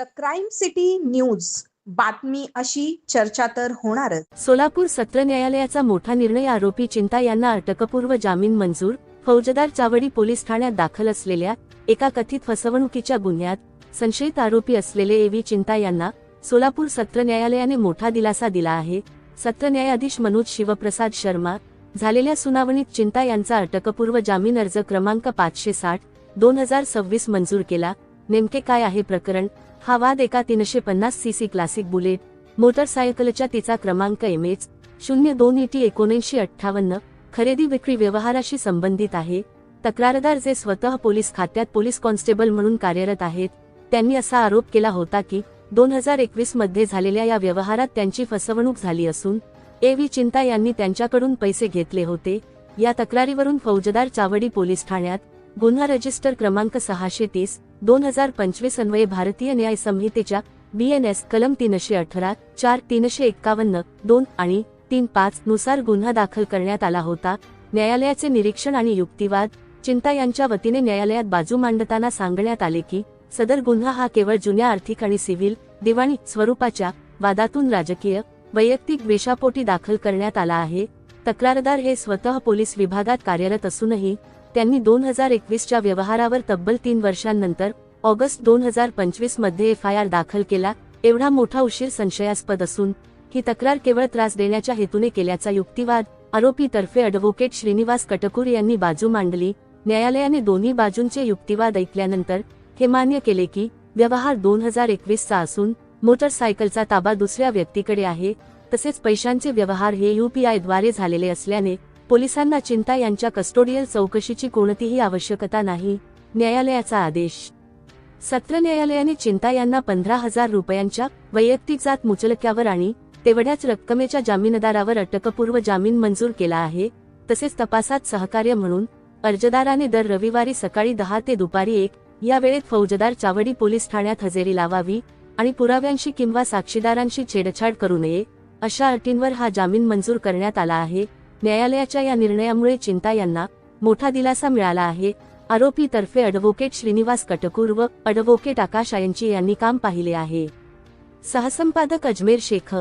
The crime city news बातमी अशी चर्चा तर होणारच। सोलापूर सत्र न्यायालयाचा मोठा निर्णय। आरोपी चिंता यांना अटकपूर्व जामीन मंजूर। फौजदार चावडी पोलीस ठाण्यात दाखल असलेल्या एका कथित फसवणुकीच्या गुन्ह्यात संशयित आरोपी असलेले एव्ही चिंता यांना सोलापूर सत्र न्यायालयाने मोठा दिलासा दिला आहे। सत्र न्यायाधीश मनोज शिवप्रसाद शर्मा झालेल्या सुनावणीत चिंता यांचा अटकपूर्व जामीन अर्ज क्रमांक 560/2026 मंजूर केला। नेमके काय आहे प्रकरण? हा वाद एका 350 सीसी क्लासिक बुलेट मोटरसायकलच्या तिचा क्रमांक MH02ET1958 खरेदी विक्री व्यवहाराशी संबंधित आहे। तक्रारदार जे स्वतः पोलीस खात्यात पोलीस कॉन्स्टेबल म्हणून कार्यरत आहेत, त्यांनी असा आरोप केला होता की 2021 मध्ये झालेल्या या व्यवहारात त्यांची फसवणूक झाली असून एव्ही चिंता यांनी त्यांच्याकडून पैसे घेतले होते। या तक्रारीवरून फौजदार चावडी पोलीस ठाण्यात गुन्हा रजिस्टर क्रमांक 630/2025 अन्वये भारतीय न्याय संहितेच्या BNS कलम 318, 4, 351, 2 आणि 3-5 नुसार गुन्हा दाखल करण्यात आला होता। न्यायालयाचे निरीक्षण आणि युक्तिवाद। चिंता यांच्या वतीने न्यायालयात बाजू मांडताना सांगण्यात आले की सदर गुन्हा हा केवळ जुन्या आर्थिक आणि सिव्हिल दिवाणी स्वरूपाच्या वादातून राजकीय वैयक्तिक द्वेषापोटी दाखल करण्यात आला आहे। तक्रारदार हे स्वतः पोलीस विभागात कार्यरत असूनही त्यांनी 2021च्या व्यवहारावर तब्बल 3 वर्षांनंतर ऑगस्ट 2025 मध्ये FIR दाखल केला। एवढा मोठा उशीर संशयास्पद असून ही तक्रार केवळ त्रास देण्याच्या हेतूने केल्याचा युक्तिवाद आरोपी तर्फे ॲडव्होकेट श्रीनिवास कटकूर यांनी बाजू मांडली। न्यायालयाने दोन्ही बाजूंचे युक्तिवाद ऐकल्यानंतर हे मान्य केले की व्यवहार 2021चा असून मोटरसायकलचा ताबा दुसऱ्या व्यक्तीकडे आहे। तसेच पैशांचे व्यवहार हे UPI द्वारे झालेले असल्याने पोलिसांना चिंता यांच्या कस्टोडियल चौकशीची कोणतीही आवश्यकता नाही। न्यायालयाचा आदेश। सत्र न्यायालयाने चिंता यांना 15,000 रुपयांच्या वैयक्तिक जात मुचलक्यावर आणि तेवढ्याच रक्कमेच्या जामीनदारावर अटकपूर्व जामीन मंजूर केला आहे। तसेच तपासात सहकार्य म्हणून अर्जदाराने दर रविवारी सकाळी 10 ते दुपारी 1 या वेळेत फौजदार चावडी पोलीस ठाण्यात हजेरी लावावी आणि पुराव्यांशी किंवा साक्षीदारांशी छेडछाड करू नये अशा अटींवर हा जामीन मंजूर करण्यात आला आहे। न्यायालयाच्या या निर्णयामुळे चिंता यांना मोठा दिलासा मिळाला आहे। आरोपी तर्फे ॲडव्होकेट श्रीनिवास कटकूर व ॲडव्होकेट आकाश आयंची यांनी काम पाहिले आहे। सहसंपादक अजमेर शेख।